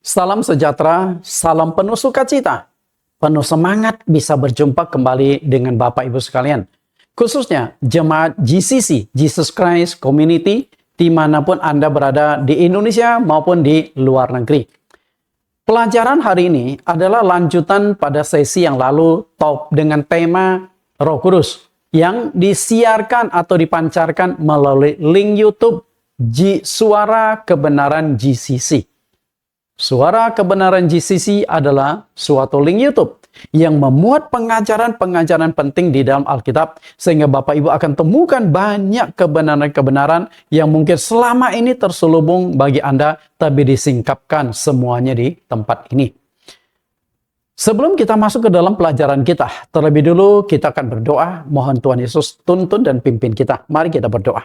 Salam sejahtera, salam penuh sukacita, penuh semangat bisa berjumpa kembali dengan Bapak Ibu sekalian. Khususnya jemaat GCC, Jesus Christ Community, dimanapun Anda berada di Indonesia maupun di luar negeri. Pelajaran hari ini adalah lanjutan pada sesi yang lalu dengan tema Roh Kudus yang disiarkan atau dipancarkan melalui link YouTube Suara Kebenaran GCC. Suara Kebenaran GCC adalah suatu link YouTube yang memuat pengajaran-pengajaran penting di dalam Alkitab, sehingga Bapak Ibu akan temukan banyak kebenaran-kebenaran yang mungkin selama ini terselubung bagi Anda, tapi disingkapkan semuanya di tempat ini. Sebelum kita masuk ke dalam pelajaran kita, terlebih dulu kita akan berdoa, mohon Tuhan Yesus tuntun dan pimpin kita. Mari kita berdoa.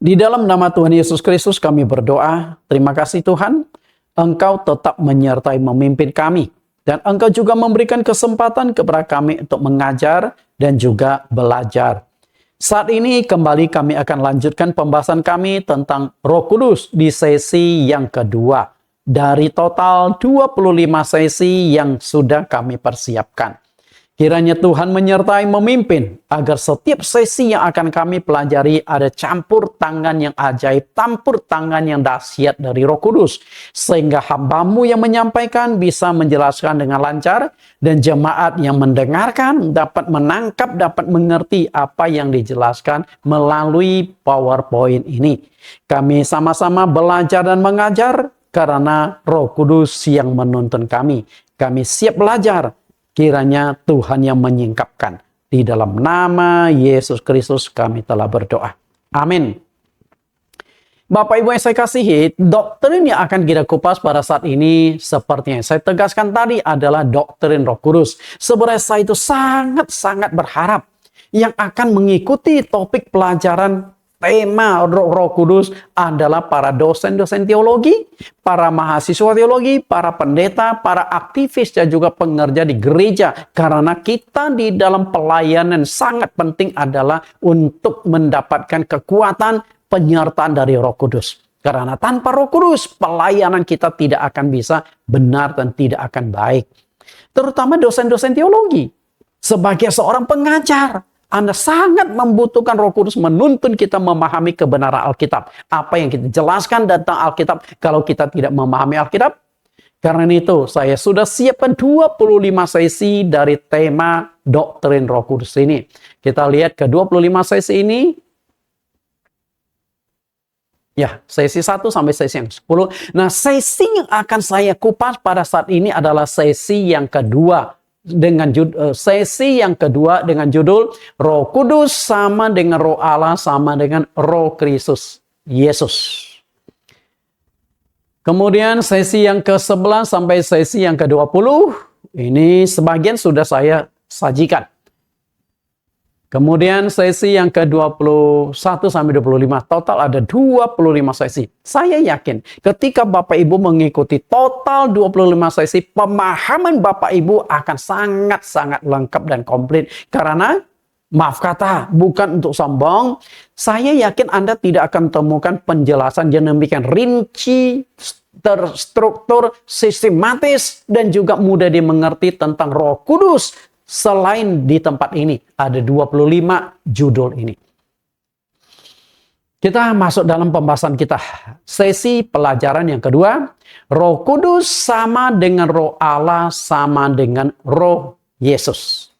Di dalam nama Tuhan Yesus Kristus kami berdoa, terima kasih Tuhan, Engkau tetap menyertai memimpin kami. Dan Engkau juga memberikan kesempatan kepada kami untuk mengajar dan juga belajar. Saat ini kembali kami akan lanjutkan pembahasan kami tentang Roh Kudus di sesi yang kedua. Dari total 25 sesi yang sudah kami persiapkan. Kiranya Tuhan menyertai memimpin agar setiap sesi yang akan kami pelajari ada campur tangan yang ajaib, campur tangan yang dahsyat dari Roh Kudus. Sehingga hamba-Mu yang menyampaikan bisa menjelaskan dengan lancar dan jemaat yang mendengarkan dapat menangkap, dapat mengerti apa yang dijelaskan melalui PowerPoint ini. Kami sama-sama belajar dan mengajar karena Roh Kudus yang menuntun kami. Kami siap belajar. Kiranya Tuhan yang menyingkapkan. Di dalam nama Yesus Kristus kami telah berdoa. Amin. Bapak Ibu yang saya kasihi, doktrin yang akan kita kupas pada saat ini seperti yang saya tegaskan tadi adalah doktrin Roh Kudus. Sebenarnya saya itu sangat-sangat berharap yang akan mengikuti topik pelajaran tema Roh Kudus adalah para dosen-dosen teologi, para mahasiswa teologi, para pendeta, para aktivis dan juga pengerja di gereja. Karena kita di dalam pelayanan sangat penting adalah untuk mendapatkan kekuatan penyertaan dari Roh Kudus. Karena tanpa Roh Kudus, pelayanan kita tidak akan bisa benar dan tidak akan baik. Terutama dosen-dosen teologi. Sebagai seorang pengajar, Anda sangat membutuhkan Roh Kudus menuntun kita memahami kebenaran Alkitab. Apa yang kita jelaskan tentang Alkitab kalau kita tidak memahami Alkitab? Karena itu saya sudah siapkan 25 sesi dari tema doktrin Roh Kudus ini. Kita lihat ke 25 sesi ini. Ya, sesi 1 sampai sesi yang 10. Nah, sesi yang akan saya kupas pada saat ini adalah sesi yang kedua. Sesi yang kedua dengan judul Roh Kudus sama dengan Roh Allah sama dengan Roh Kristus Yesus. Kemudian sesi yang ke-11 sampai sesi yang ke-20 ini sebagian sudah saya sajikan. Kemudian sesi yang ke-21 sampai 25, total ada 25 sesi. Saya yakin ketika Bapak Ibu mengikuti total 25 sesi, pemahaman Bapak Ibu akan sangat-sangat lengkap dan komplit. Karena, maaf kata, bukan untuk sombong, saya yakin Anda tidak akan temukan penjelasan yang demikian rinci, terstruktur, sistematis, dan juga mudah dimengerti tentang Roh Kudus. Selain di tempat ini, ada 25 judul ini. Kita masuk dalam pembahasan kita. Sesi pelajaran yang kedua, Roh Kudus sama dengan Roh Allah sama dengan Roh Yesus.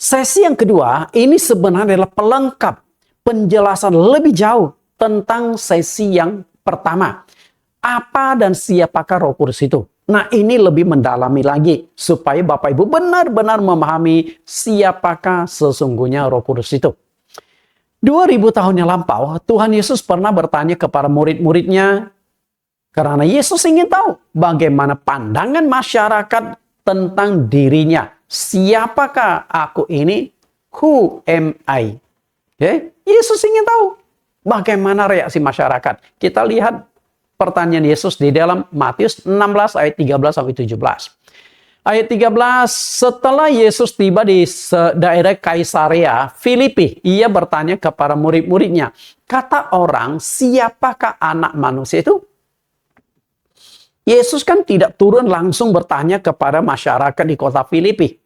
Sesi yang kedua, ini sebenarnya adalah pelengkap penjelasan lebih jauh tentang sesi yang pertama. Apa dan siapakah Roh Kudus itu? Nah, ini lebih mendalami lagi supaya Bapak Ibu benar-benar memahami siapakah sesungguhnya Roh Kudus itu. 2000 tahun yang lampau, Tuhan Yesus pernah bertanya kepada murid-muridnya karena Yesus ingin tahu bagaimana pandangan masyarakat tentang dirinya. Siapakah aku ini? Who am I? Okay? Yesus ingin tahu bagaimana reaksi masyarakat. Kita lihat pertanyaan Yesus di dalam Matius 16 ayat 13 sampai 17. Ayat 13, setelah Yesus tiba di daerah Kaisarea Filipi, ia bertanya kepada murid-muridnya, kata orang, siapakah anak manusia itu? Yesus kan tidak turun langsung bertanya kepada masyarakat di kota Filipi.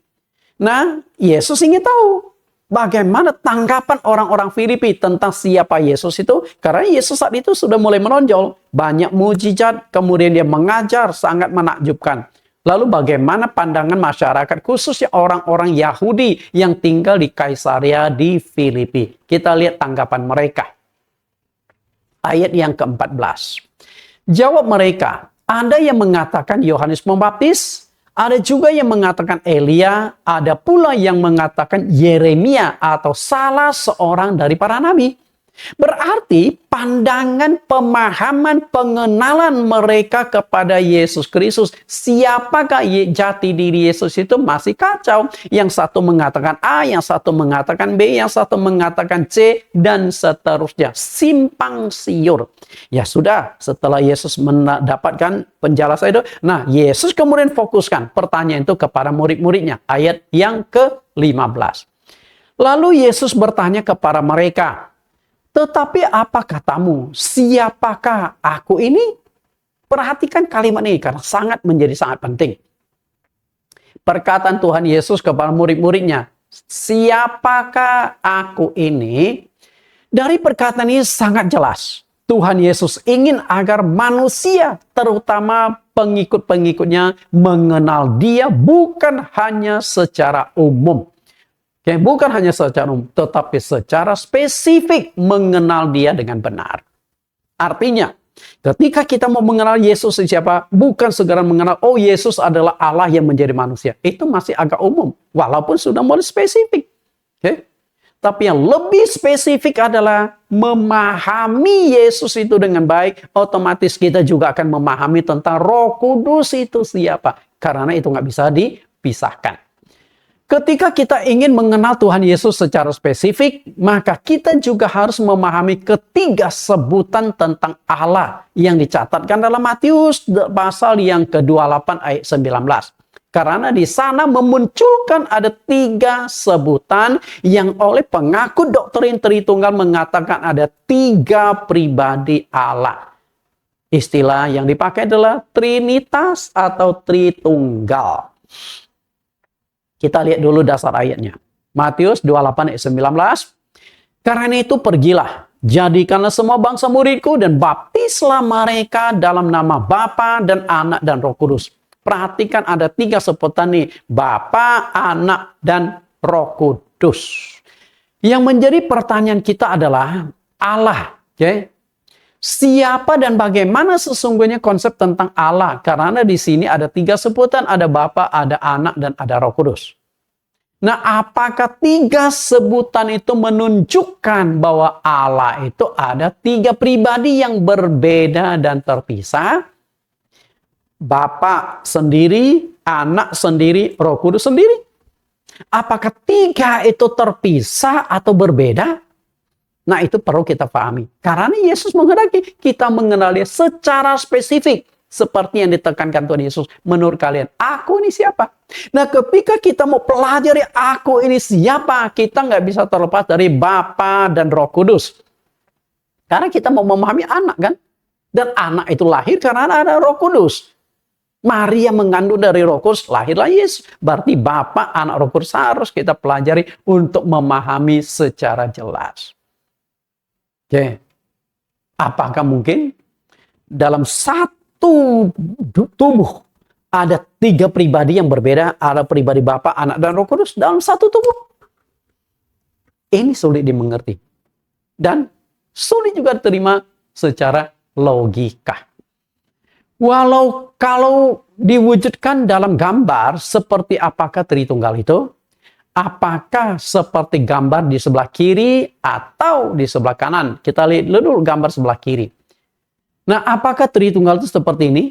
Nah, Yesus ingin tahu bagaimana tanggapan orang-orang Filipi tentang siapa Yesus itu. Karena Yesus saat itu sudah mulai menonjol. Banyak mujizat, kemudian dia mengajar, sangat menakjubkan. Lalu bagaimana pandangan masyarakat, khususnya orang-orang Yahudi yang tinggal di Kaisarea di Filipi. Kita lihat tanggapan mereka. Ayat yang ke-14. Jawab mereka, ada yang mengatakan Yohanes Pembaptis, ada juga yang mengatakan Elia, ada pula yang mengatakan Yeremia atau salah seorang dari para nabi. Berarti pandangan, pemahaman, pengenalan mereka kepada Yesus Kristus, siapakah jati diri Yesus itu masih kacau. Yang satu mengatakan A, yang satu mengatakan B, yang satu mengatakan C, dan seterusnya. Simpang siur. Ya sudah, setelah Yesus mendapatkan penjelasan itu, nah Yesus kemudian fokuskan pertanyaan itu kepada murid-muridnya. Ayat yang ke-15. Lalu Yesus bertanya kepada mereka, tetapi apa katamu? Siapakah aku ini? Perhatikan kalimat ini karena menjadi sangat penting. Perkataan Tuhan Yesus kepada murid-muridnya, siapakah aku ini? Dari perkataan ini sangat jelas. Tuhan Yesus ingin agar manusia, terutama pengikut-pengikutnya, mengenal Dia bukan hanya secara umum. Bukan hanya secara umum, tetapi secara spesifik mengenal Dia dengan benar. Artinya, ketika kita mau mengenal Yesus siapa, bukan segera mengenal, oh Yesus adalah Allah yang menjadi manusia. Itu masih agak umum, walaupun sudah mulai spesifik. Tapi yang lebih spesifik adalah memahami Yesus itu dengan baik, otomatis kita juga akan memahami tentang Roh Kudus itu siapa. Karena itu nggak bisa dipisahkan. Ketika kita ingin mengenal Tuhan Yesus secara spesifik, maka kita juga harus memahami ketiga sebutan tentang Allah yang dicatatkan dalam Matius pasal yang ke-28 ayat 19. Karena di sana memunculkan ada tiga sebutan yang oleh pengaku doktrin Tritunggal mengatakan ada tiga pribadi Allah. Istilah yang dipakai adalah Trinitas atau Tritunggal. Kita lihat dulu dasar ayatnya. Matius 28 ayat 19. Karena itu pergilah, jadikanlah semua bangsa muridku dan baptislah mereka dalam nama Bapa dan Anak dan Roh Kudus. Perhatikan ada tiga sebutan nih. Bapa, Anak, dan Roh Kudus. Yang menjadi pertanyaan kita adalah Allah. Siapa dan bagaimana sesungguhnya konsep tentang Allah? Karena di sini ada tiga sebutan, ada Bapa, ada Anak, dan ada Roh Kudus. Nah, apakah tiga sebutan itu menunjukkan bahwa Allah itu ada tiga pribadi yang berbeda dan terpisah? Bapa sendiri, Anak sendiri, Roh Kudus sendiri. Apakah tiga itu terpisah atau berbeda? Nah, itu perlu kita pahami. Karena Yesus menghendaki kita mengenal Dia secara spesifik. Seperti yang ditekankan Tuhan Yesus. Menurut kalian, aku ini siapa? Nah, ketika kita mau pelajari aku ini siapa, kita nggak bisa terlepas dari Bapa dan Roh Kudus. Karena kita mau memahami anak, kan? Dan anak itu lahir karena ada Roh Kudus. Maria mengandung dari Roh Kudus, lahirlah Yesus. Berarti Bapa, Anak, Roh Kudus harus kita pelajari untuk memahami secara jelas. Apakah mungkin dalam satu tubuh ada tiga pribadi yang berbeda, ada pribadi Bapa, Anak, dan Roh Kudus dalam satu tubuh? Ini sulit dimengerti dan sulit juga diterima secara logika. Kalau diwujudkan dalam gambar, seperti apakah Tritunggal itu? Apakah seperti gambar di sebelah kiri atau di sebelah kanan? Kita lihat dulu gambar sebelah kiri. Nah, apakah Tritunggal itu seperti ini?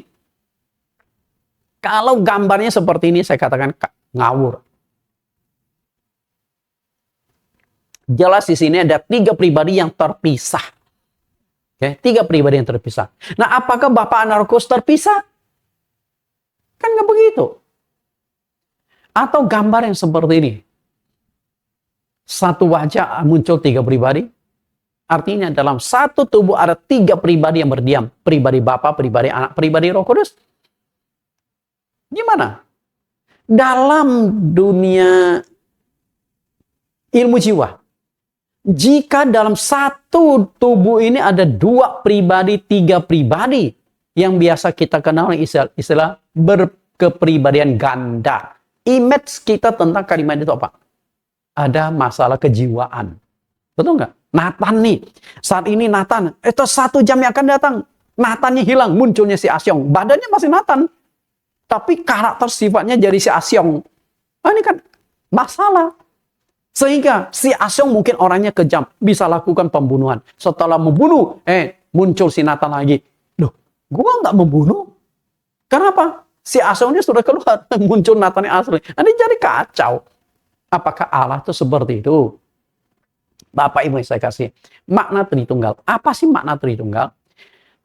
Kalau gambarnya seperti ini, saya katakan ngawur. Jelas di sini ada tiga pribadi yang terpisah. Tiga pribadi yang terpisah. Nah, apakah Bapa, Anak, Roh Kudus terpisah? Kan nggak begitu. Atau gambar yang seperti ini. Satu wajah muncul tiga pribadi. Artinya dalam satu tubuh ada tiga pribadi yang berdiam. Pribadi Bapa, pribadi Anak, pribadi Roh Kudus. Gimana? Dalam dunia ilmu jiwa, jika dalam satu tubuh ini ada 2 pribadi, 3 pribadi, yang biasa kita kenal istilah berkepribadian ganda. Image kita tentang kalimat itu apa? Ada masalah kejiwaan. Betul nggak? Nathan nih, saat ini Nathan, itu 1 jam yang akan datang, Nathannya hilang, munculnya si Asyong. Badannya masih Nathan, tapi karakter sifatnya jadi si Asyong. Nah, ini kan masalah. Sehingga si Asyong mungkin orangnya kejam, bisa lakukan pembunuhan. Setelah membunuh, muncul si Nathan lagi. Loh, gua nggak membunuh. Kenapa? Si Asyongnya sudah keluar, muncul Nathan yang asli. Ini jadi kacau. Apakah Allah itu seperti itu? Bapak Ibu saya kasih makna Tritunggal. Apa sih makna Tritunggal?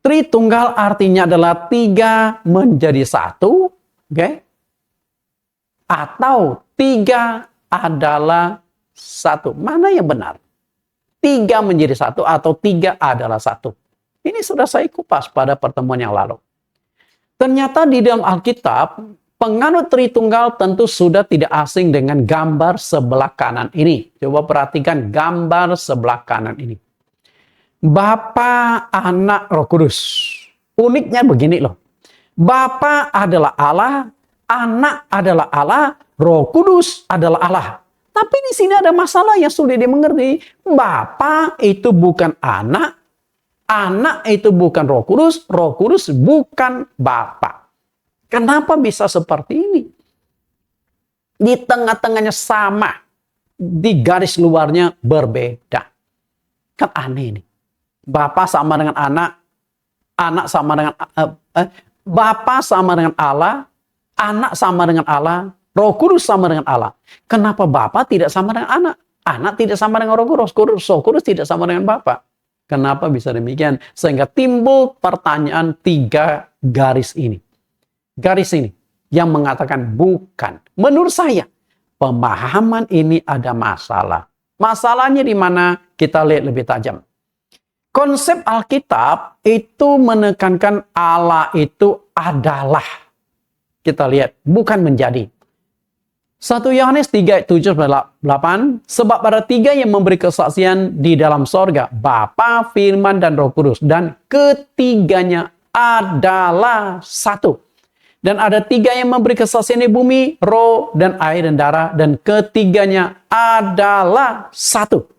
Tritunggal artinya adalah 3 menjadi 1, oke? Atau 3 adalah 1. Mana yang benar? 3 menjadi 1 atau 3 adalah 1. Ini sudah saya kupas pada pertemuan yang lalu. Ternyata di dalam Alkitab, penganut Tritunggal tentu sudah tidak asing dengan gambar sebelah kanan ini. Coba perhatikan gambar sebelah kanan ini. Bapa, Anak, Roh Kudus. Uniknya begini loh. Bapa adalah Allah, Anak adalah Allah, Roh Kudus adalah Allah. Tapi di sini ada masalah yang sulit dimengerti. Bapa itu bukan Anak, Anak itu bukan Roh Kudus bukan Bapa. Kenapa bisa seperti ini? Di tengah-tengahnya sama, di garis luarnya berbeda. Kan aneh ini. Bapa sama dengan anak, anak sama dengan Bapa sama dengan Allah, anak sama dengan Allah, Roh Kudus sama dengan Allah. Kenapa Bapa tidak sama dengan anak? Anak tidak sama dengan Roh Kudus, Roh Kudus tidak sama dengan Bapa. Kenapa bisa demikian? Sehingga timbul pertanyaan 3 garis ini. Garis ini yang mengatakan bukan. Menurut saya, pemahaman ini ada masalah. Masalahnya di mana? Kita lihat lebih tajam. Konsep Alkitab itu menekankan Allah itu adalah. Kita lihat, bukan menjadi. 1 Yohanes 3:7-8, sebab ada 3 yang memberi kesaksian di dalam sorga, Bapa, Firman, dan Roh Kudus, dan ketiganya adalah 1. Dan ada 3 yang memberi kesaksian di bumi, roh, dan air, dan darah, dan ketiganya adalah 1.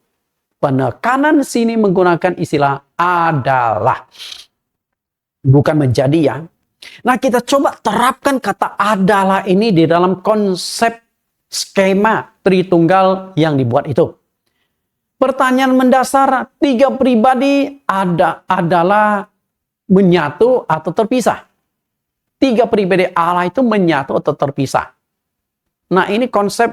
Penekanan sini menggunakan istilah adalah. Bukan menjadi ya. Nah, kita coba terapkan kata adalah ini di dalam konsep skema Tritunggal yang dibuat itu. Pertanyaan mendasar, 3 pribadi adalah menyatu atau terpisah. 3 pribadi Allah itu menyatu atau terpisah. Nah, ini konsep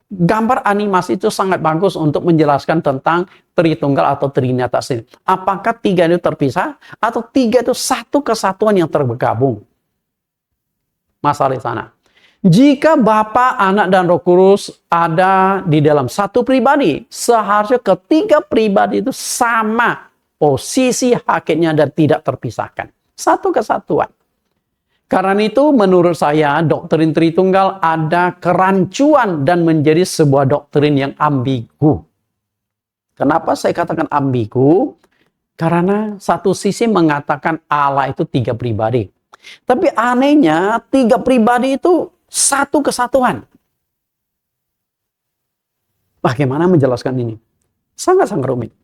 gambar animasi itu sangat bagus untuk menjelaskan tentang Tritunggal atau Trinitas ini. Apakah 3 itu terpisah atau 3 itu satu kesatuan yang tergabung? Masalah di sana. Jika Bapa, Anak, dan Roh Kudus ada di dalam satu pribadi, seharusnya ketiga pribadi itu sama posisi hakikatnya dan tidak terpisahkan. Satu kesatuan. Karena itu menurut saya doktrin Tritunggal ada kerancuan dan menjadi sebuah doktrin yang ambigu. Kenapa saya katakan ambigu? Karena satu sisi mengatakan Allah itu 3 pribadi. Tapi anehnya 3 pribadi itu satu kesatuan. Bagaimana menjelaskan ini? Sangat-sangat rumit.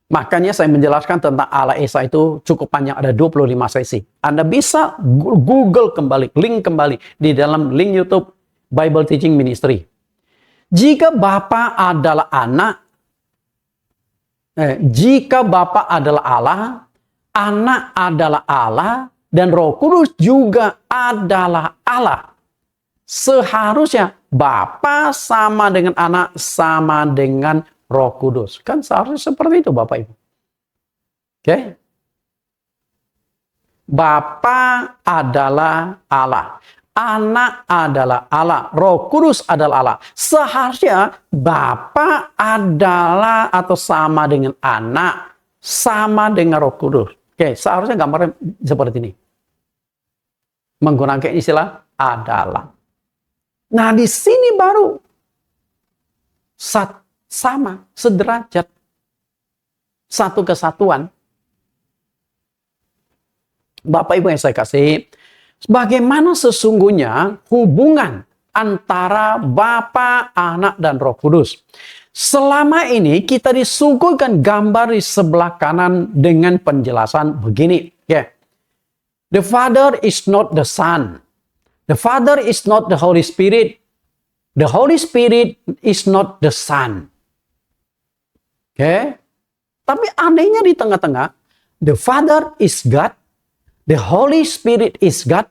Makanya saya menjelaskan tentang Allah Esa itu cukup panjang, ada 25 sesi. Anda bisa Google kembali, link kembali di dalam link YouTube Bible Teaching Ministry. Jika Bapa adalah anak, jika Bapa adalah Allah, Anak adalah Allah, dan Roh Kudus juga adalah Allah. Seharusnya Bapa sama dengan Anak, sama dengan Roh Kudus. Kan seharusnya seperti itu Bapak Ibu. Oke? Bapa adalah Allah. Anak adalah Allah. Roh Kudus adalah Allah. Seharusnya Bapa adalah atau sama dengan Anak, sama dengan Roh Kudus. Oke, seharusnya gambarnya seperti ini. menggunakan istilah adalah. Nah, di sini baru sama, sederajat, satu kesatuan. Bapak Ibu yang saya kasih, bagaimana sesungguhnya hubungan antara Bapa, Anak, dan Roh Kudus? Selama ini kita disuguhkan gambar di sebelah kanan dengan penjelasan begini. The Father is not the Son. The Father is not the Holy Spirit. The Holy Spirit is not the Son. Tapi anehnya di tengah-tengah, the Father is God, the Holy Spirit is God,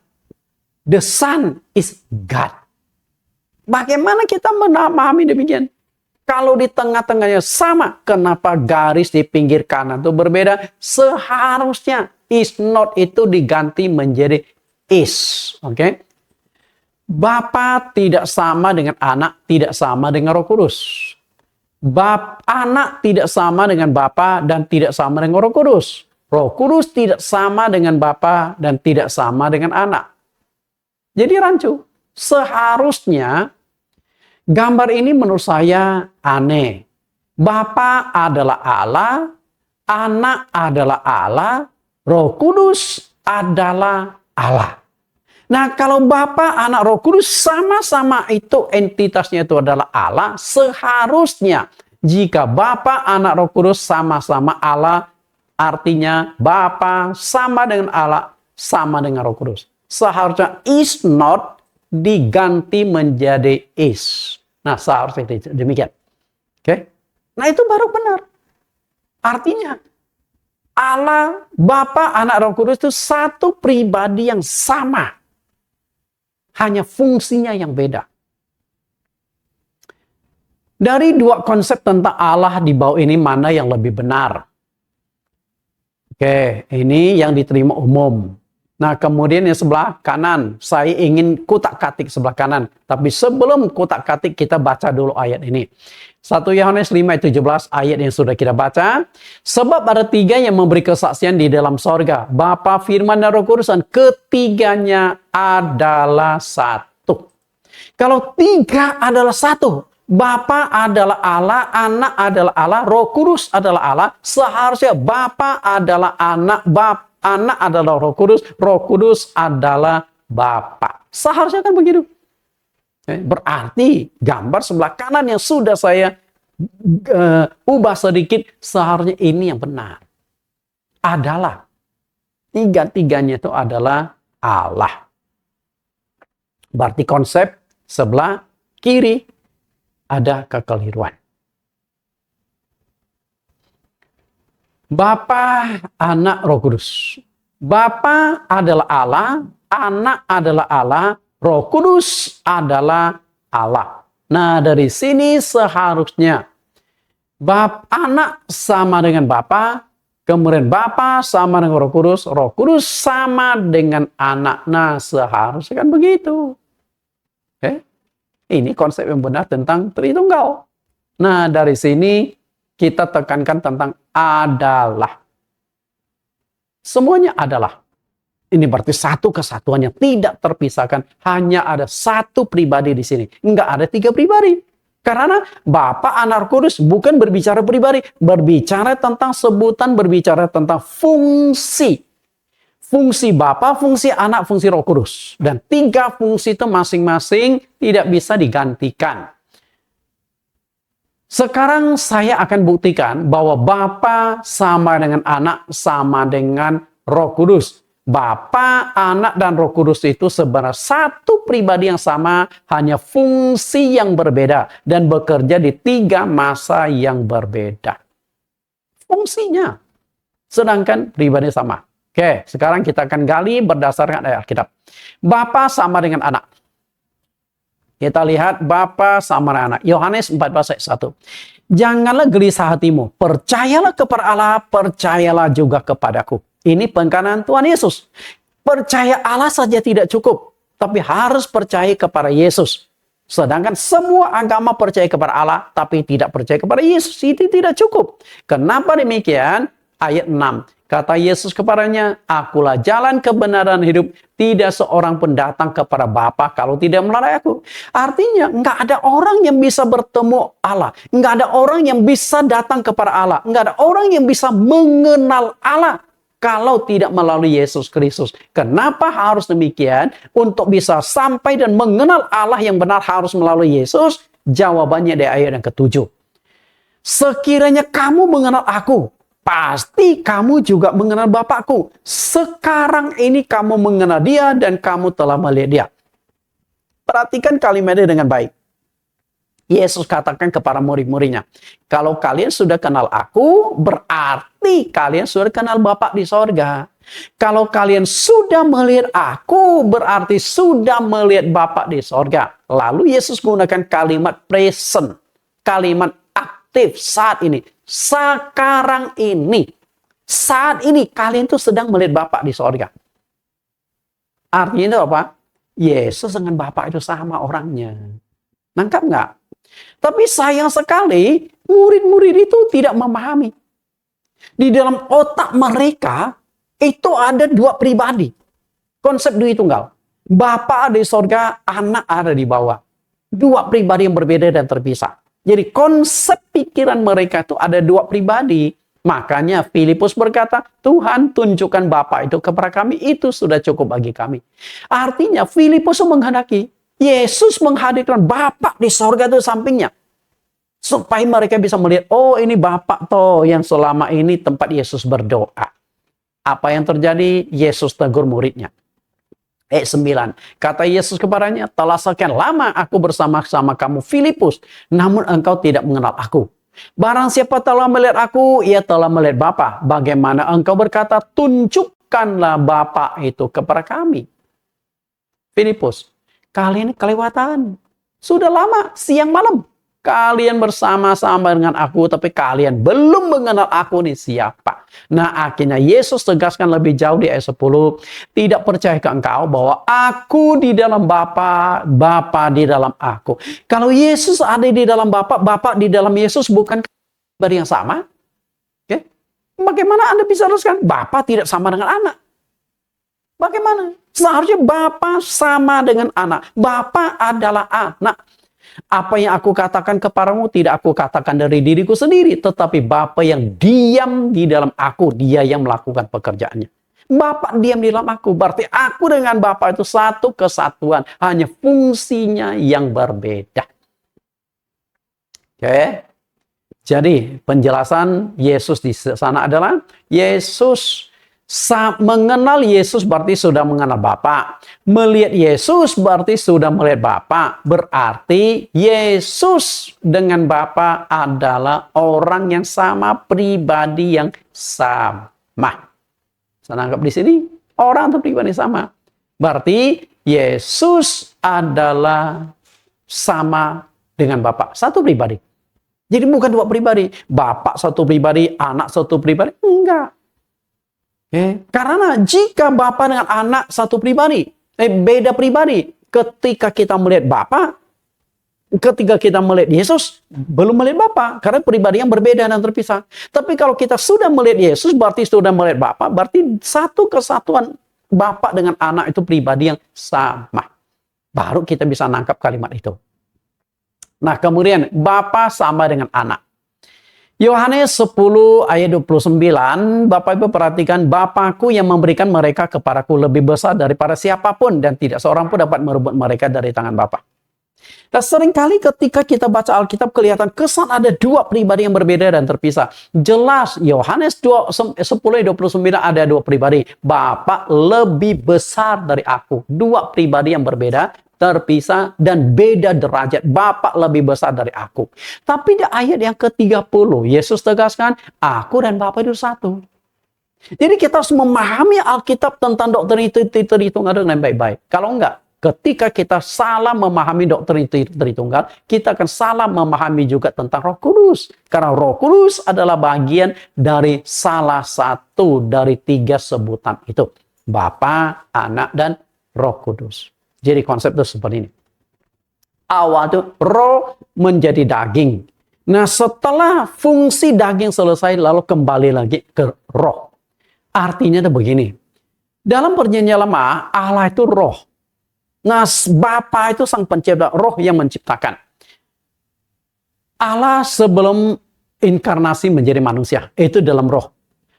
the Son is God. Bagaimana kita memahami demikian? Kalau di tengah-tengahnya sama, kenapa garis di pinggir kanan itu berbeda? Seharusnya is not itu diganti menjadi is. Bapa tidak sama dengan Anak, tidak sama dengan Roh Kudus. Anak tidak sama dengan Bapa dan tidak sama dengan Roh Kudus. Roh Kudus tidak sama dengan Bapa dan tidak sama dengan Anak. Jadi rancu. Seharusnya gambar ini menurut saya aneh. Bapa adalah Allah, Anak adalah Allah, Roh Kudus adalah Allah. Nah, kalau Bapa, Anak, Roh Kudus sama-sama itu entitasnya itu adalah Allah, seharusnya jika Bapa, Anak, Roh Kudus sama-sama Allah, artinya Bapa sama dengan Allah, sama dengan Roh Kudus. Seharusnya is not diganti menjadi is. Nah, seharusnya demikian. Nah, itu baru benar. Artinya Allah, Bapa, Anak, Roh Kudus itu satu pribadi yang sama. Hanya fungsinya yang beda. Dari dua konsep tentang Allah di bawah ini, mana yang lebih benar? Ini yang diterima umum. Nah, kemudian yang sebelah kanan, saya ingin kutak-katik sebelah kanan. Tapi sebelum kutak-katik, kita baca dulu ayat ini. 1 Yohanes 5 ayat 17, ayat yang sudah kita baca. Sebab ada 3 yang memberi kesaksian di dalam sorga. Bapa, Firman, dan Roh Kudus, dan ketiganya adalah satu. Kalau 3 adalah satu, Bapa adalah Allah, Anak adalah Allah, Roh Kudus adalah Allah, seharusnya Bapa adalah Anak, Anak adalah Roh Kudus adalah Bapa. Seharusnya kan begitu. Berarti gambar sebelah kanan yang sudah saya ubah sedikit, seharusnya ini yang benar. Adalah. Tiga-tiganya itu adalah Allah. Berarti konsep sebelah kiri ada kekeliruan. Bapa, Anak, Roh Kudus. Bapa adalah Allah, Anak adalah Allah, Roh Kudus adalah Allah. Nah, dari sini seharusnya Anak sama dengan Bapa, kemudian Bapa sama dengan Roh Kudus sama dengan Anak. Nah, seharusnya kan begitu. Ini konsep yang benar tentang Tritunggal. Nah, dari sini kita tekankan tentang adalah. Semuanya adalah. Ini berarti satu kesatuan yang tidak terpisahkan. Hanya ada satu pribadi di sini. Enggak ada 3 pribadi. Karena Bapa, Anak, Roh Kudus bukan berbicara pribadi. Berbicara tentang sebutan, berbicara tentang fungsi. Fungsi Bapa, fungsi Anak, fungsi Roh Kudus. Dan 3 fungsi itu masing-masing tidak bisa digantikan. Sekarang saya akan buktikan bahwa Bapa sama dengan Anak, sama dengan Roh Kudus. Bapa, Anak, dan Roh Kudus itu sebenarnya satu pribadi yang sama, hanya fungsi yang berbeda dan bekerja di 3 masa yang berbeda. Fungsinya, sedangkan pribadi sama. Oke, sekarang kita akan gali berdasarkan ayat Alkitab. Bapa sama dengan Anak. Kita lihat Bapa sama dengan Anak. Yohanes 14 ayat 1. Janganlah gelisah hatimu, percayalah kepada Allah, percayalah juga kepadaku. Ini penekanan Tuhan Yesus. Percaya Allah saja tidak cukup, tapi harus percaya kepada Yesus. Sedangkan semua agama percaya kepada Allah, tapi tidak percaya kepada Yesus. Itu tidak cukup. Kenapa demikian? ayat 6. Kata Yesus kepadanya, akulah jalan kebenaran hidup. Tidak seorang pun datang kepada Bapa kalau tidak melalui aku. Artinya, nggak ada orang yang bisa bertemu Allah. Nggak ada orang yang bisa datang kepada Allah. Nggak ada orang yang bisa mengenal Allah kalau tidak melalui Yesus Kristus. Kenapa harus demikian? Untuk bisa sampai dan mengenal Allah yang benar harus melalui Yesus. Jawabannya di ayat yang ke-7. Sekiranya kamu mengenal aku, pasti kamu juga mengenal Bapakku. Sekarang ini kamu mengenal dia dan kamu telah melihat dia. Perhatikan kalimatnya dengan baik. Yesus katakan kepada murid-muridnya, kalau kalian sudah kenal aku, berarti kalian sudah kenal Bapa di sorga. Kalau kalian sudah melihat aku, berarti sudah melihat Bapa di sorga. Lalu Yesus menggunakan kalimat present, kalimat aktif saat ini. Sekarang ini. Saat ini kalian tuh sedang melihat Bapa di sorga. Artinya itu apa? Yesus dengan Bapa itu sama orangnya. Nangkap nggak? Tapi sayang sekali, murid-murid itu tidak memahami. Di dalam otak mereka, itu ada dua pribadi. Konsep dua tunggal. Bapa ada di sorga, anak ada di bawah. Dua pribadi yang berbeda dan terpisah. Jadi konsep pikiran mereka itu ada dua pribadi. Makanya Filipus berkata, Tuhan tunjukkan Bapa itu kepada kami, itu sudah cukup bagi kami. Artinya Filipus menghendaki Yesus menghadirkan Bapa di sorga itu sampingnya. Supaya mereka bisa melihat, oh ini Bapa toh yang selama ini tempat Yesus berdoa. Apa yang terjadi? Yesus tegur muridnya. 9. Kata Yesus kepadanya, telah sekian lama aku bersama-sama kamu Filipus, namun engkau tidak mengenal aku. Barang siapa telah melihat aku, ia telah melihat Bapa. Bagaimana engkau berkata, tunjukkanlah Bapa itu kepada kami. Filipus, kalian kelewatan. Sudah lama, siang malam. Kalian bersama-sama dengan aku, tapi kalian belum mengenal aku nih siapa. Nah, akhirnya Yesus tegaskan lebih jauh di ayat 10. Tidak percaya ke engkau bahwa aku di dalam Bapa, Bapa di dalam aku. Kalau Yesus ada di dalam Bapa, Bapa di dalam Yesus, bukan pribadi yang sama? Oke? Bagaimana Anda bisa teruskan? Bapa tidak sama dengan anak. Bagaimana? Seharusnya Bapa sama dengan anak. Bapa adalah anak. Apa yang aku katakan kepadamu tidak aku katakan dari diriku sendiri, tetapi Bapa yang diam di dalam aku, dia yang melakukan pekerjaannya. Bapa diam di dalam aku, berarti aku dengan Bapa itu satu kesatuan, hanya fungsinya yang berbeda. Oke. Jadi penjelasan Yesus di sana adalah Yesus mengenal Yesus berarti sudah mengenal Bapa. Melihat Yesus berarti sudah melihat Bapa. Berarti Yesus dengan Bapa adalah orang yang sama, pribadi yang sama. Saya anggap di sini orang atau pribadi sama. Berarti Yesus adalah sama dengan Bapa. Satu pribadi. Jadi bukan dua pribadi. Bapa satu pribadi, anak satu pribadi. Enggak. Karena jika Bapa dengan anak satu pribadi, beda pribadi. Ketika kita melihat Bapa, ketika kita melihat Yesus, belum melihat Bapa. Karena pribadi yang berbeda dan terpisah. Tapi kalau kita sudah melihat Yesus, berarti sudah melihat Bapa. Berarti satu kesatuan Bapa dengan anak itu pribadi yang sama. Baru kita bisa nangkap kalimat itu. Nah kemudian Bapa sama dengan anak. Yohanes 10 ayat 29, Bapak Ibu perhatikan, Bapakku yang memberikan mereka kepadaku lebih besar daripada siapapun dan tidak seorang pun dapat merebut mereka dari tangan Bapa. Dan seringkali ketika kita baca Alkitab kelihatan kesan ada dua pribadi yang berbeda dan terpisah. Jelas Yohanes 10 ayat 29 ada dua pribadi. Bapa lebih besar dari aku. Dua pribadi yang berbeda, terpisah dan beda derajat. Bapa lebih besar dari aku. Tapi di ayat yang ke-30 Yesus tegaskan, aku dan Bapa itu satu. Jadi kita harus memahami Alkitab tentang doktrin Tritunggal dengan baik-baik. Kalau enggak, ketika kita salah memahami doktrin Tritunggal, kita akan salah memahami juga tentang Roh Kudus. Karena Roh Kudus adalah bagian dari salah satu dari tiga sebutan itu. Bapa, Anak, dan Roh Kudus. Jadi konsep itu seperti ini. Awal itu roh menjadi daging. Nah, setelah fungsi daging selesai, lalu kembali lagi ke roh. Artinya itu begini. Dalam perjanjian lama, Allah itu roh. Nah, Bapa itu sang pencipta, roh yang menciptakan. Allah sebelum inkarnasi menjadi manusia, itu dalam roh.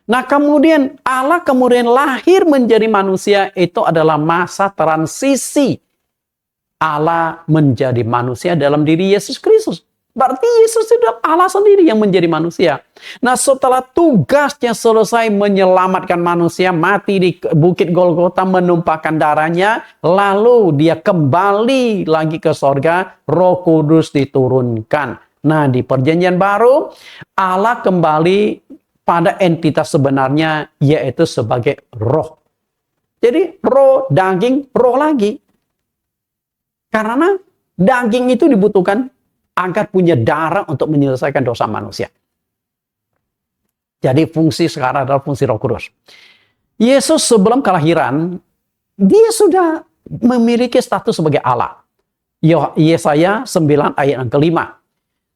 Nah, kemudian Allah kemudian lahir menjadi manusia, itu adalah masa transisi. Allah menjadi manusia dalam diri Yesus Kristus. Berarti Yesus itu Allah sendiri yang menjadi manusia. Nah, setelah tugasnya selesai menyelamatkan manusia, mati di Bukit Golgota, menumpahkan darahnya, lalu dia kembali lagi ke sorga, Roh Kudus diturunkan. Nah, di perjanjian baru, Allah kembali pada entitas sebenarnya, yaitu sebagai roh. Jadi, roh, daging, roh lagi. Karena daging itu dibutuhkan agar punya darah untuk menyelesaikan dosa manusia. Jadi fungsi sekarang adalah fungsi Roh Kudus. Yesus sebelum kelahiran, dia sudah memiliki status sebagai Allah. Yesaya 9 ayat yang kelima.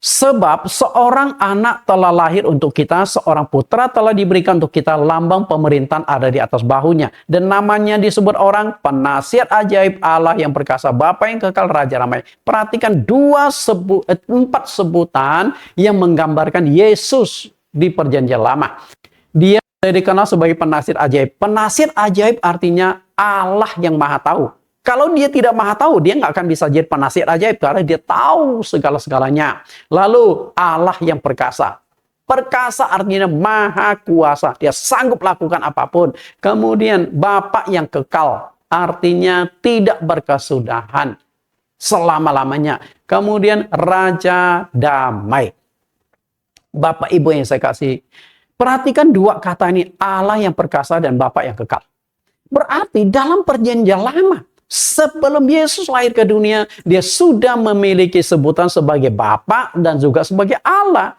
Sebab seorang anak telah lahir untuk kita, seorang putra telah diberikan untuk kita, lambang pemerintahan ada di atas bahunya. Dan namanya disebut orang penasihat ajaib, Allah yang perkasa, Bapa yang kekal, Raja Damai. Perhatikan 4 sebutan yang menggambarkan Yesus di perjanjian lama. Dia dikenal sebagai penasihat ajaib. Penasihat ajaib artinya Allah yang maha tahu. Kalau dia tidak maha tahu, dia nggak akan bisa jadi penasihat ajaib karena dia tahu segala-segalanya. Lalu Allah yang perkasa. Perkasa artinya maha kuasa. Dia sanggup lakukan apapun. Kemudian Bapa yang kekal. Artinya tidak berkesudahan selama-lamanya. Kemudian Raja Damai. Bapak Ibu yang saya kasih. Perhatikan 2 kata ini. Allah yang perkasa dan Bapa yang kekal. Berarti dalam perjanjian lama, sebelum Yesus lahir ke dunia, dia sudah memiliki sebutan sebagai Bapa dan juga sebagai Allah.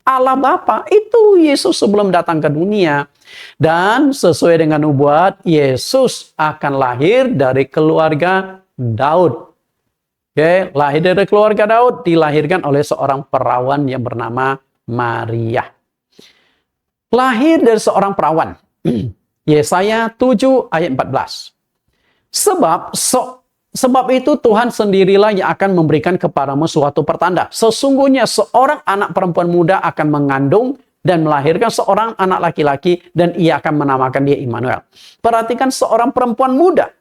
Allah Bapa, itu Yesus sebelum datang ke dunia. Dan sesuai dengan nubuat, Yesus akan lahir dari keluarga Daud. Lahir dari keluarga Daud, dilahirkan oleh seorang perawan yang bernama Maria. Lahir dari seorang perawan. Yesaya 7 ayat 14. Sebab itu Tuhan sendirilah yang akan memberikan kepadamu suatu pertanda. Sesungguhnya seorang anak perempuan muda akan mengandung dan melahirkan seorang anak laki-laki dan ia akan menamakan dia Immanuel. Perhatikan seorang perempuan muda.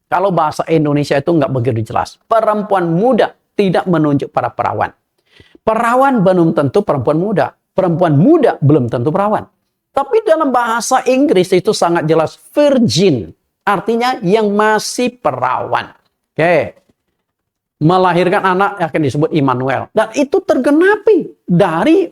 Kalau bahasa Indonesia itu nggak begitu jelas. Perempuan muda tidak menunjuk para perawan. Perawan belum tentu perempuan muda. Perempuan muda belum tentu perawan. Tapi dalam bahasa Inggris itu sangat jelas virgin. Artinya yang masih perawan. Melahirkan anak akan disebut Immanuel. Dan itu tergenapi dari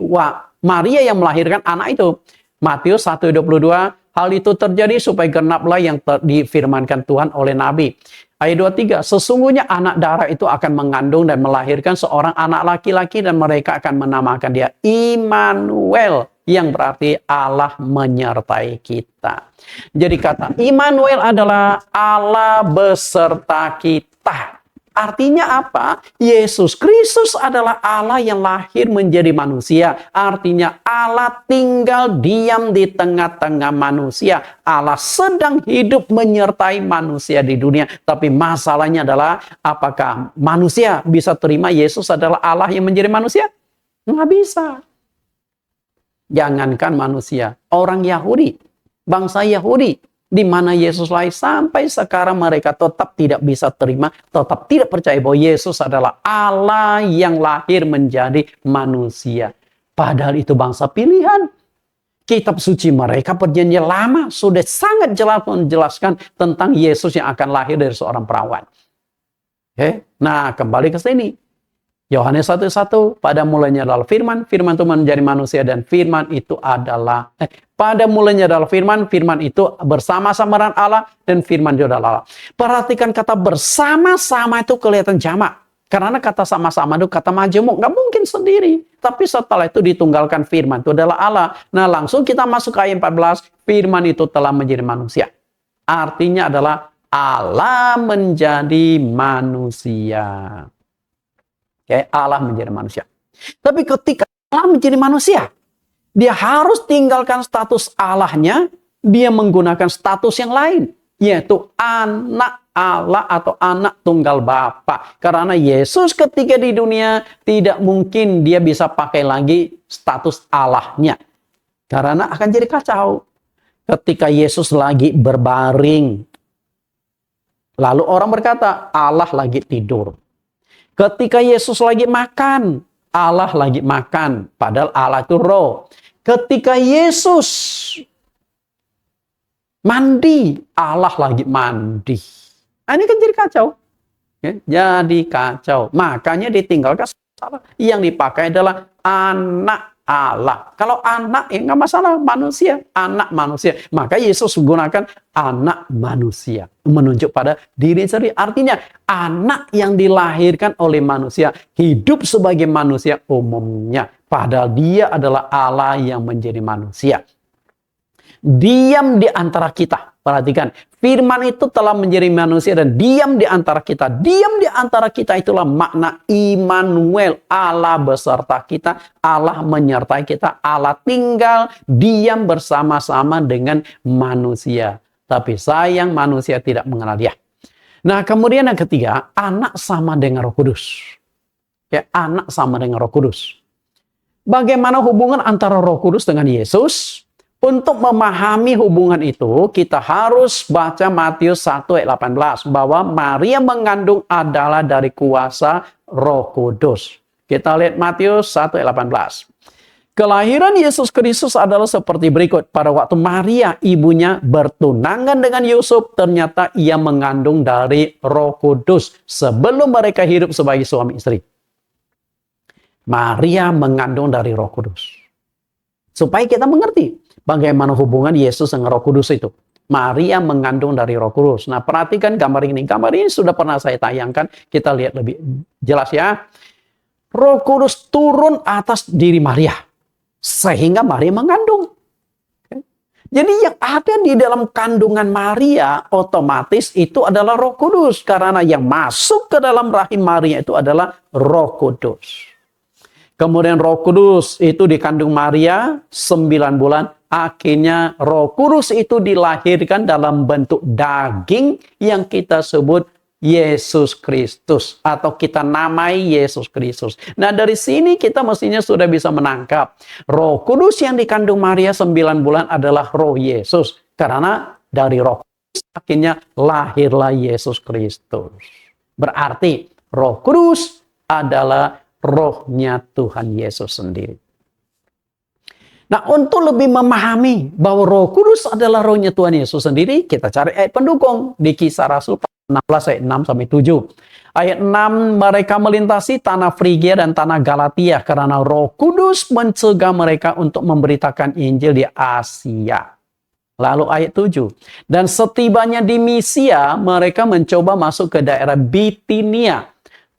Maria yang melahirkan anak itu. Matius 1:22, hal itu terjadi supaya genaplah yang difirmankan Tuhan oleh Nabi. Ayat 23, sesungguhnya anak darah itu akan mengandung dan melahirkan seorang anak laki-laki dan mereka akan menamakan dia Immanuel. Yang berarti Allah menyertai kita. Jadi kata Immanuel adalah Allah beserta kita. Artinya apa? Yesus Kristus adalah Allah yang lahir menjadi manusia. Artinya Allah tinggal diam di tengah-tengah manusia. Allah sedang hidup menyertai manusia di dunia. Tapi masalahnya adalah apakah manusia bisa terima Yesus adalah Allah yang menjadi manusia? Nggak bisa. Jangankan manusia, orang Yahudi, bangsa Yahudi, di mana Yesus lahir sampai sekarang mereka tetap tidak bisa terima, tetap tidak percaya bahwa Yesus adalah Allah yang lahir menjadi manusia. Padahal itu bangsa pilihan. Kitab suci mereka perjanjian lama sudah sangat jelas menjelaskan tentang Yesus yang akan lahir dari seorang perawan. Nah, kembali ke sini. Yohanes 1:1, pada mulanya adalah firman, firman itu menjadi manusia dan firman itu adalah pada mulanya adalah firman, firman itu bersama-sama dengan Allah dan firman itu adalah Allah. Perhatikan kata bersama-sama itu kelihatan jamak. Karena kata sama-sama itu kata majemuk, nggak mungkin sendiri. Tapi setelah itu ditunggalkan firman itu adalah Allah. Nah, langsung kita masuk ke ayat 14, firman itu telah menjadi manusia. Artinya adalah Allah menjadi manusia. Allah menjadi manusia. Tapi ketika Allah menjadi manusia, dia harus tinggalkan status Allahnya, dia menggunakan status yang lain, yaitu anak Allah atau anak tunggal Bapa. Karena Yesus ketika di dunia tidak mungkin dia bisa pakai lagi status Allahnya. Karena akan jadi kacau. Ketika Yesus lagi berbaring, lalu orang berkata, Allah lagi tidur. Ketika Yesus lagi makan, Allah lagi makan. Padahal Allah itu roh. Ketika Yesus mandi, Allah lagi mandi. Nah, ini kan jadi kacau. Ya, jadi kacau. Makanya ditinggalkan salah. Yang dipakai adalah anak Allah. Kalau anak, ya nggak masalah. Manusia, anak manusia. Maka Yesus menggunakan anak manusia. Menunjuk pada diri sendiri. Artinya, anak yang dilahirkan oleh manusia. Hidup sebagai manusia umumnya. Padahal dia adalah Allah yang menjadi manusia. Diam di antara kita. Perhatikan, firman itu telah menjadi manusia dan diam di antara kita. Diam di antara kita itulah makna Immanuel. Allah beserta kita, Allah menyertai kita, Allah tinggal diam bersama-sama dengan manusia. Tapi sayang manusia tidak mengenal dia. Nah, kemudian yang ketiga, anak sama dengan Roh Kudus. Ya, anak sama dengan Roh Kudus. Bagaimana hubungan antara Roh Kudus dengan Yesus? Untuk memahami hubungan itu, kita harus baca Matius 1 ayat 18. Bahwa Maria mengandung adalah dari kuasa Roh Kudus. Kita lihat Matius 1 ayat 18. Kelahiran Yesus Kristus adalah seperti berikut. Pada waktu Maria, ibunya bertunangan dengan Yusuf, ternyata ia mengandung dari Roh Kudus. Sebelum mereka hidup sebagai suami istri. Maria mengandung dari Roh Kudus. Supaya kita mengerti bagaimana hubungan Yesus dengan Roh Kudus itu. Maria mengandung dari Roh Kudus. Nah, perhatikan gambar ini. Gambar ini sudah pernah saya tayangkan. Kita lihat lebih jelas ya. Roh Kudus turun atas diri Maria. Sehingga Maria mengandung. Jadi yang ada di dalam kandungan Maria otomatis itu adalah Roh Kudus. Karena yang masuk ke dalam rahim Maria itu adalah Roh Kudus. Kemudian Roh Kudus itu dikandung Maria 9 bulan. Akhirnya Roh Kudus itu dilahirkan dalam bentuk daging yang kita sebut Yesus Kristus. Atau kita namai Yesus Kristus. Nah, dari sini kita mestinya sudah bisa menangkap. Roh Kudus yang dikandung Maria 9 bulan adalah Roh Yesus. Karena dari Roh Kudus akhirnya lahirlah Yesus Kristus. Berarti Roh Kudus adalah rohnya Tuhan Yesus sendiri. Nah, untuk lebih memahami bahwa Roh Kudus adalah rohnya Tuhan Yesus sendiri, kita cari ayat pendukung di Kisah Rasul 16 ayat 6 sampai 7. Ayat 6, mereka melintasi tanah Frigia dan tanah Galatia karena Roh Kudus mencegah mereka untuk memberitakan Injil di Asia. Lalu ayat 7, dan setibanya di Misia, mereka mencoba masuk ke daerah Bitinia.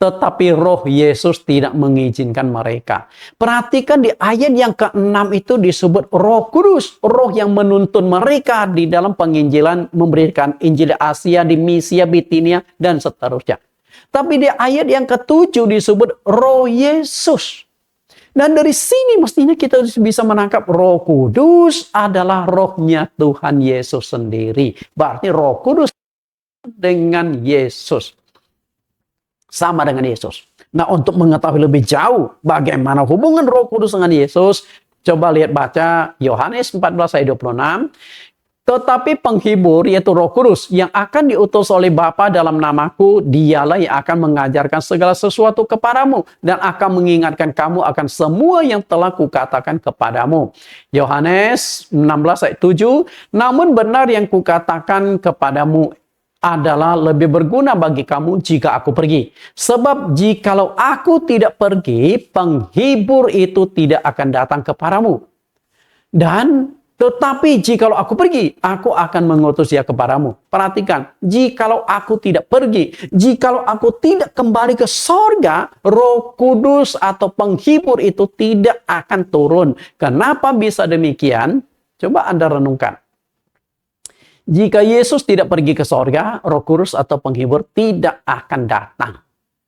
Tetapi Roh Yesus tidak mengizinkan mereka. Perhatikan di ayat yang ke-6 itu disebut Roh Kudus. Roh yang menuntun mereka di dalam penginjilan, memberikan Injil di Asia, di Misia, Bitinia, dan seterusnya. Tapi di ayat yang ke-7 disebut Roh Yesus. Dan dari sini mestinya kita bisa menangkap Roh Kudus adalah rohnya Tuhan Yesus sendiri. Berarti Roh Kudus dengan Yesus. Sama dengan Yesus. Nah, untuk mengetahui lebih jauh bagaimana hubungan Roh Kudus dengan Yesus, coba lihat baca Yohanes 14 ayat 26. Tetapi penghibur yaitu Roh Kudus yang akan diutus oleh Bapa dalam namaku, dialah yang akan mengajarkan segala sesuatu kepadamu dan akan mengingatkan kamu akan semua yang telah kukatakan kepadamu. Yohanes 16 ayat 7. Namun benar yang kukatakan kepadamu adalah lebih berguna bagi kamu jika aku pergi. Sebab jikalau aku tidak pergi, penghibur itu tidak akan datang kepadamu. Dan tetapi jikalau aku pergi, aku akan mengutus dia kepadamu. Perhatikan, jikalau aku tidak pergi, jikalau aku tidak kembali ke sorga, Roh Kudus atau penghibur itu tidak akan turun. Kenapa bisa demikian? Coba Anda renungkan. Jika Yesus tidak pergi ke sorga, Roh Kudus atau penghibur tidak akan datang.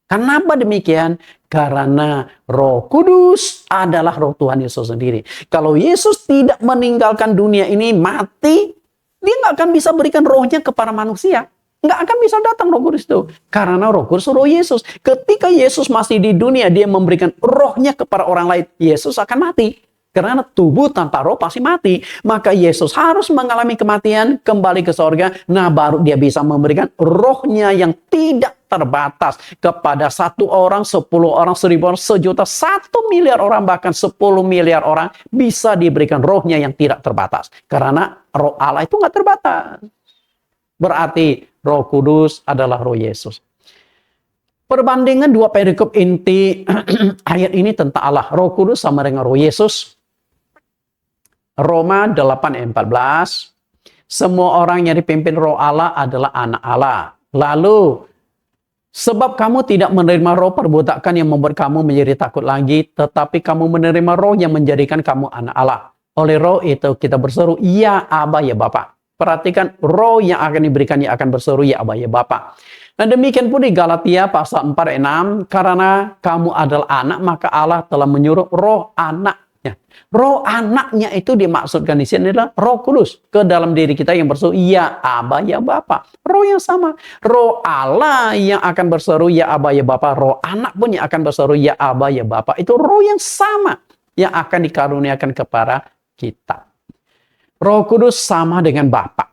Kenapa demikian? Karena Roh Kudus adalah Roh Tuhan Yesus sendiri. Kalau Yesus tidak meninggalkan dunia ini mati, dia nggak akan bisa berikan rohnya kepada manusia. Nggak akan bisa datang Roh Kudus itu. Karena Roh Kudus Roh Yesus. Ketika Yesus masih di dunia, dia memberikan rohnya kepada orang lain. Yesus akan mati. Karena tubuh tanpa roh pasti mati. Maka Yesus harus mengalami kematian, kembali ke sorga. Nah, baru dia bisa memberikan rohnya yang tidak terbatas kepada 1 orang, 10 orang, 1000 orang, sejuta, 1 miliar orang, bahkan 10 miliar orang bisa diberikan rohnya yang tidak terbatas. Karena roh Allah itu nggak terbatas. Berarti Roh Kudus adalah Roh Yesus. Perbandingan dua perikop inti ayat ini tentang Allah. Roh Kudus sama dengan Roh Yesus. Roma 8:14. Semua orang yang dipimpin Roh Allah adalah anak Allah. Lalu, sebab kamu tidak menerima roh perbudakan yang membuat kamu menjadi takut lagi, tetapi kamu menerima roh yang menjadikan kamu anak Allah. Oleh roh itu kita berseru, ya Aba, ya Bapa. Perhatikan, roh yang akan diberikan yang akan berseru, ya Aba, ya Bapa. Nah, demikian pun di Galatia pasal 4:6, karena kamu adalah anak, maka Allah telah menyuruh roh anaknya. Roh anaknya itu dimaksudkan di sini adalah Roh Kudus ke dalam diri kita yang berseru, ya Aba, ya Bapa. Roh yang sama. Roh Allah yang akan berseru, ya Aba, ya Bapa. Roh anak pun yang akan berseru, ya Aba, ya Bapa. Itu roh yang sama yang akan dikaruniakan kepada kita. Roh Kudus sama dengan Bapa.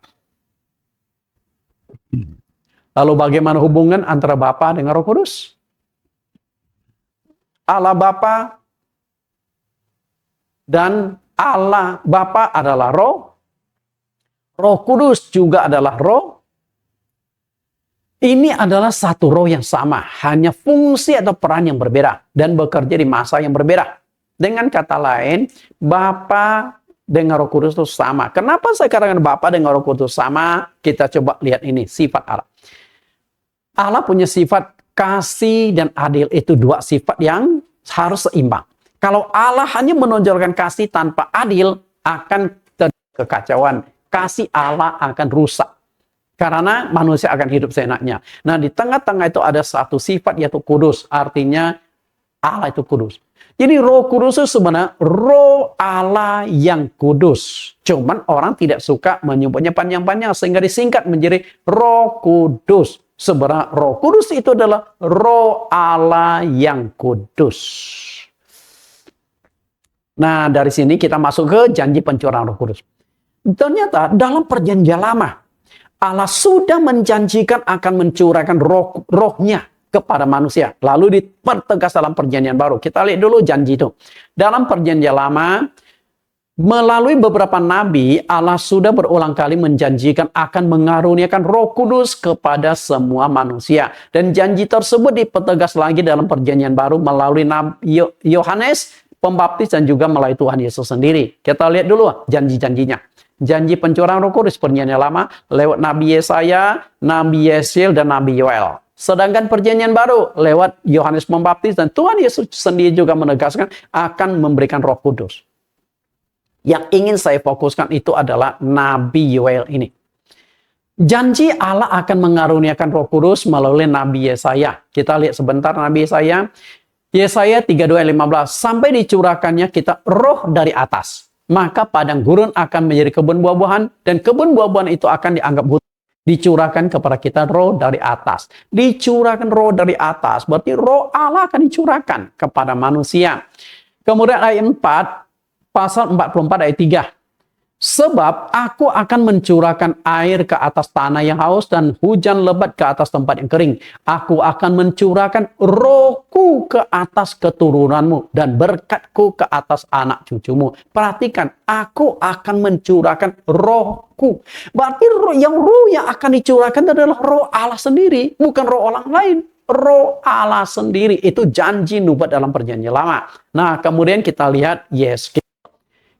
Lalu bagaimana hubungan antara Bapa dengan Roh Kudus? Allah Bapa dan Allah Bapa adalah roh. Roh Kudus juga adalah roh. Ini adalah satu roh yang sama. Hanya fungsi atau peran yang berbeda. Dan bekerja di masa yang berbeda. Dengan kata lain, Bapa dengan Roh Kudus itu sama. Kenapa saya katakan Bapa dengan Roh Kudus sama? Kita coba lihat ini, sifat Allah. Allah punya sifat kasih dan adil. Itu dua sifat yang harus seimbang. Kalau Allah hanya menonjolkan kasih tanpa adil, akan terjadi kekacauan. Kasih Allah akan rusak. Karena manusia akan hidup seenaknya. Nah, di tengah-tengah itu ada satu sifat yaitu kudus. Artinya Allah itu kudus. Jadi Roh Kudus itu sebenarnya roh Allah yang kudus. Cuman orang tidak suka menyebutnya panjang-panjang sehingga disingkat menjadi Roh Kudus. Sebenarnya Roh Kudus itu adalah roh Allah yang kudus. Nah, dari sini kita masuk ke janji pencurahan Roh Kudus. Ternyata dalam perjanjian lama, Allah sudah menjanjikan akan mencurahkan rohnya kepada manusia. Lalu dipertegas dalam perjanjian baru. Kita lihat dulu janji itu. Dalam perjanjian lama, melalui beberapa nabi, Allah sudah berulang kali menjanjikan akan mengaruniakan Roh Kudus kepada semua manusia. Dan janji tersebut dipertegas lagi dalam perjanjian baru melalui Nabi Yohanes Pembaptis dan juga melalui Tuhan Yesus sendiri. Kita lihat dulu janji-janjinya. Janji pencurahan Roh Kudus perjanjian lama lewat Nabi Yesaya, Nabi Yesiel, dan Nabi Yoel. Sedangkan perjanjian baru lewat Yohanes Pembaptis dan Tuhan Yesus sendiri juga menegaskan akan memberikan Roh Kudus. Yang ingin saya fokuskan itu adalah Nabi Yoel ini. Janji Allah akan mengaruniakan Roh Kudus melalui Nabi Yesaya. Kita lihat sebentar Nabi Yesaya. Yesaya 32:15, sampai dicurahkannya kita roh dari atas. Maka padang gurun akan menjadi kebun buah-buahan, dan kebun buah-buahan itu akan dianggap hutan. Dicurahkan kepada kita roh dari atas. Dicurahkan roh dari atas, berarti roh Allah akan dicurahkan kepada manusia. Kemudian ayat 4, pasal 44 ayat 3. Sebab aku akan mencurahkan air ke atas tanah yang haus dan hujan lebat ke atas tempat yang kering. Aku akan mencurahkan rohku ke atas keturunanmu dan berkatku ke atas anak cucumu. Perhatikan, aku akan mencurahkan rohku. Berarti roh yang akan dicurahkan adalah roh Allah sendiri, bukan roh orang lain. Roh Allah sendiri, itu janji nubuat dalam perjanjian lama. Nah, kemudian kita lihat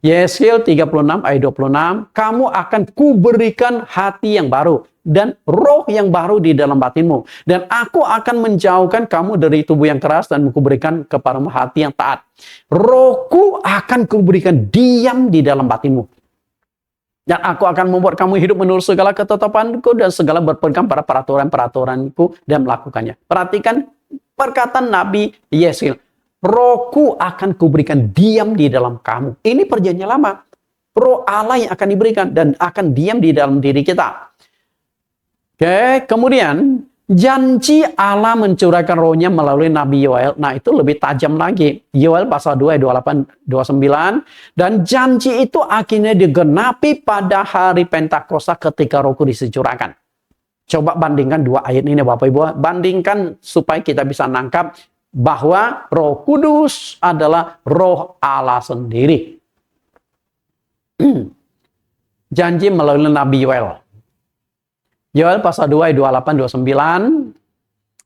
Yesaya 36 ayat 26, kamu akan kuberikan hati yang baru dan roh yang baru di dalam batinmu. Dan aku akan menjauhkan kamu dari tubuh yang keras dan kuberikan kepadamu hati yang taat. Rohku akan kuberikan diam di dalam batinmu. Dan aku akan membuat kamu hidup menurut segala ketetapanku dan segala berpegang pada peraturan-peraturanku dan melakukannya. Perhatikan Perkataan Nabi Yesaya, Rohku akan kuberikan diam di dalam kamu. Ini perjanjian lama. Roh Allah yang akan diberikan dan akan diam di dalam diri kita. Oke, kemudian janji Allah mencurahkan rohnya melalui Nabi Yoel. Nah, itu lebih tajam lagi. Yoel pasal 2 ayat 28 29. Dan janji itu akhirnya digenapi pada hari Pentakosta ketika Roh Kudus dicurahkan. Coba bandingkan dua ayat ini Bapak Ibu. Bandingkan supaya kita bisa nangkap bahwa Roh Kudus adalah Roh Allah sendiri. Janji melalui Nabi Yoel. Yoel pasal 2 ayat 28 29.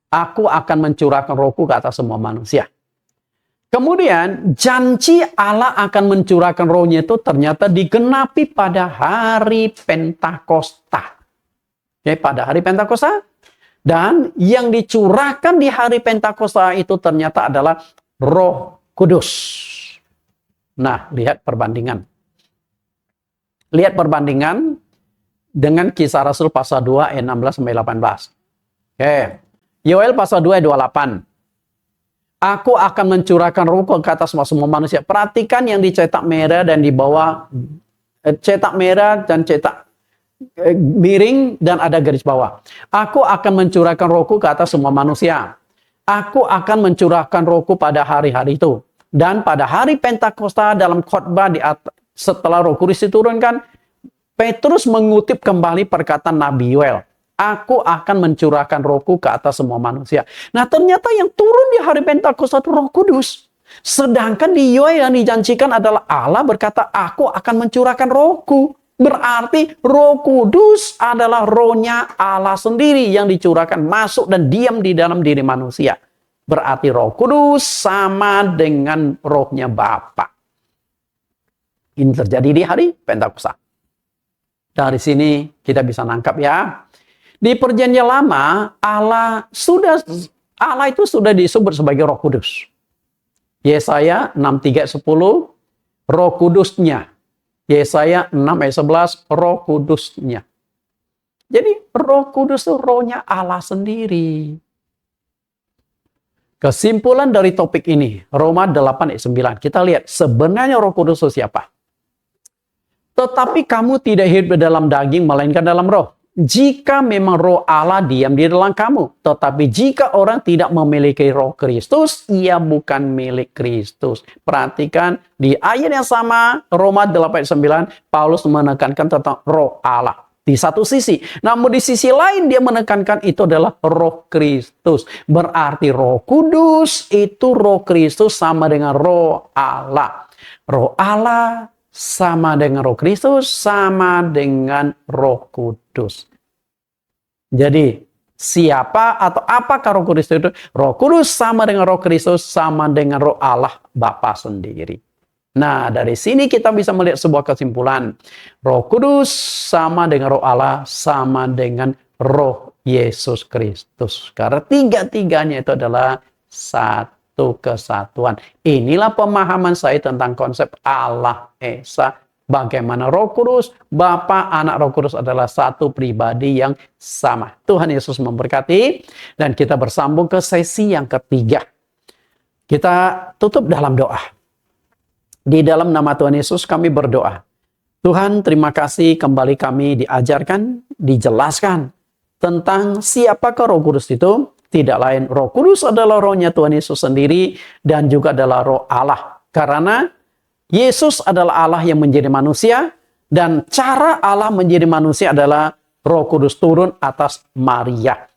Aku akan mencurahkan rohku ke atas semua manusia. Kemudian janji Allah akan mencurahkan rohnya itu ternyata digenapi pada hari Pentakosta. Oke, pada hari Pentakosta. Dan yang dicurahkan di hari Pentakosta itu ternyata adalah Roh Kudus. Nah, lihat perbandingan. Lihat perbandingan dengan Kisah Rasul pasal 2 ayat 16 sampai 18. Oke. Yoel pasal 2 ayat 28. Aku akan mencurahkan roh ke atas semua manusia. Perhatikan yang dicetak merah dan di bawah cetak merah dan cetak miring dan ada garis bawah. Aku akan mencurahkan rohku ke atas semua manusia. Aku akan mencurahkan rohku pada hari-hari itu. Dan pada hari Pentakosta dalam khotbah setelah Roh Kudus diturunkan, Petrus mengutip kembali perkataan Nabi Yoel. Aku akan mencurahkan rohku ke atas semua manusia. Nah, ternyata yang turun di hari Pentakosta itu Roh Kudus. Sedangkan di Yoel yang dijanjikan adalah Allah berkata, aku akan mencurahkan rohku. Berarti Roh Kudus adalah rohnya Allah sendiri yang dicurahkan masuk dan diam di dalam diri manusia. Berarti Roh Kudus sama dengan rohnya Bapa. Ini terjadi di hari Pentakosta. Dari sini kita bisa nangkap ya. Di perjanjian lama Allah itu sudah disebut sebagai Roh Kudus. Yesaya 6:3-10 Roh Kudusnya. Yesaya 6 ayat 11 Roh Kudusnya. Jadi Roh Kudus itu rohnya Allah sendiri. Kesimpulan dari topik ini Roma 8 ayat 9. Kita lihat sebenarnya Roh Kudus itu siapa? Tetapi kamu tidak hidup dalam daging, melainkan dalam roh. Jika memang roh Allah diam di dalam kamu. Tetapi jika orang tidak memiliki roh Kristus, ia bukan milik Kristus. Perhatikan di ayat yang sama, Roma 8 ayat 9, Paulus menekankan tentang roh Allah. Di satu sisi. Namun di sisi lain dia menekankan itu adalah roh Kristus. Berarti Roh Kudus itu roh Kristus sama dengan roh Allah. Roh Allah sama dengan Roh Kristus, sama dengan Roh Kudus. Jadi, siapa atau apakah Roh Kudus itu? Roh Kudus sama dengan Roh Kristus, sama dengan Roh Allah Bapa sendiri. Nah, dari sini kita bisa melihat sebuah kesimpulan. Roh Kudus sama dengan Roh Allah, sama dengan Roh Yesus Kristus. Karena tiga-tiganya itu adalah satu kesatuan. Inilah pemahaman saya tentang konsep Allah Esa. Bagaimana Roh Kudus, Bapa, Anak, Roh Kudus adalah satu pribadi yang sama. Tuhan Yesus memberkati. Dan kita bersambung ke sesi yang ketiga. Kita tutup dalam doa. Di dalam nama Tuhan Yesus kami berdoa. Tuhan, terima kasih kembali kami diajarkan, dijelaskan tentang siapakah Roh Kudus itu. Tidak lain, Roh Kudus adalah rohnya Tuhan Yesus sendiri dan juga adalah roh Allah. Karena Yesus adalah Allah yang menjadi manusia dan cara Allah menjadi manusia adalah Roh Kudus turun atas Maria.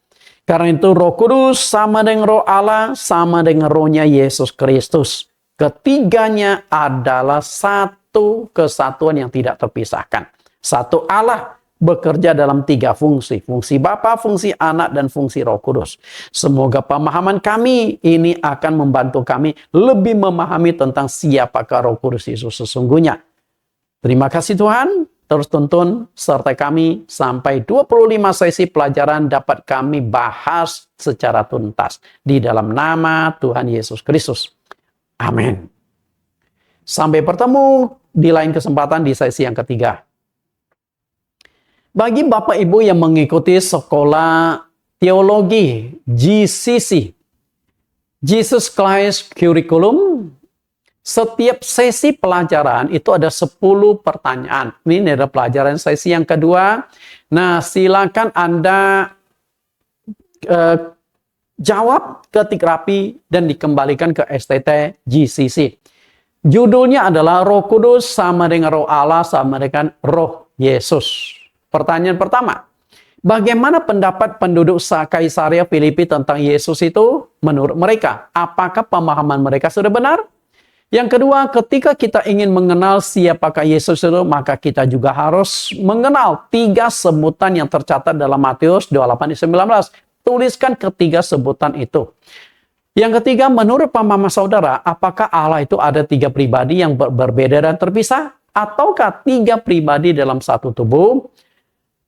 Karena itu Roh Kudus sama dengan roh Allah, sama dengan rohnya Yesus Kristus. Ketiganya adalah satu kesatuan yang tidak terpisahkan. Satu Allah bekerja dalam tiga fungsi. Fungsi Bapa, fungsi Anak, dan fungsi Roh Kudus. Semoga pemahaman kami ini akan membantu kami lebih memahami tentang siapakah Roh Kudus Yesus sesungguhnya. Terima kasih Tuhan. Terus tuntun serta kami sampai 25 sesi pelajaran dapat kami bahas secara tuntas. Di dalam nama Tuhan Yesus Kristus. Amin. Sampai bertemu di lain kesempatan di sesi yang ketiga. Bagi Bapak Ibu yang mengikuti sekolah teologi GCC, Jesus Christ Curriculum. Setiap sesi pelajaran itu ada 10 pertanyaan. Ini adalah pelajaran sesi yang kedua. Nah, silakan Anda jawab, ketik rapi, dan dikembalikan ke STT GCC. Judulnya adalah Roh Kudus sama dengan Roh Allah sama dengan Roh Yesus. Pertanyaan pertama, bagaimana pendapat penduduk Kaisaria Filipi tentang Yesus itu menurut mereka? Apakah pemahaman mereka sudah benar? Yang kedua, ketika kita ingin mengenal siapakah Yesus itu, maka kita juga harus mengenal 3 sebutan yang tercatat dalam Matius 28:19. Tuliskan ketiga sebutan itu. Yang ketiga, menurut pemahaman saudara, apakah Allah itu ada 3 pribadi yang berbeda dan terpisah? Ataukah 3 pribadi dalam satu tubuh?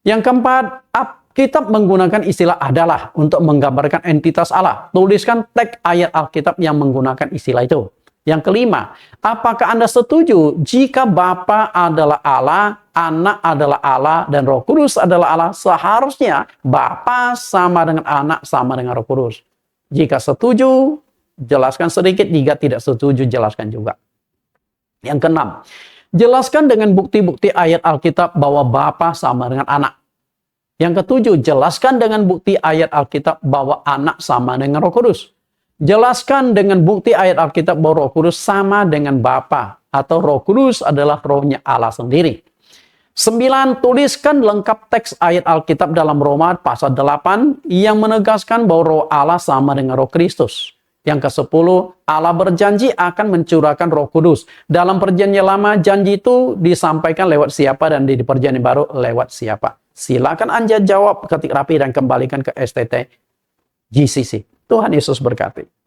Yang keempat, Alkitab menggunakan istilah adalah untuk menggambarkan entitas Allah. Tuliskan teks ayat Alkitab yang menggunakan istilah itu. Yang kelima, apakah Anda setuju jika Bapa adalah Allah, Anak adalah Allah, dan Roh Kudus adalah Allah? Seharusnya Bapa sama dengan Anak sama dengan Roh Kudus. Jika setuju, jelaskan sedikit. Jika tidak setuju, jelaskan juga. Yang keenam, jelaskan dengan bukti-bukti ayat Alkitab bahwa Bapa sama dengan Anak. Yang ketujuh, jelaskan dengan bukti ayat Alkitab bahwa Anak sama dengan Roh Kudus. Jelaskan dengan bukti ayat Alkitab bahwa Roh Kudus sama dengan Bapa atau Roh Kudus adalah rohnya Allah sendiri. 9. Tuliskan lengkap teks ayat Alkitab dalam Roma pasal 8 yang menegaskan bahwa Roh Allah sama dengan Roh Kristus. Yang ke-10, Allah berjanji akan mencurahkan Roh Kudus. Dalam Perjanjian Lama, janji itu disampaikan lewat siapa dan di Perjanjian Baru lewat siapa. Silakan Anda jawab, ketik rapi, dan kembalikan ke STT GCC. Tuhan Yesus berkati.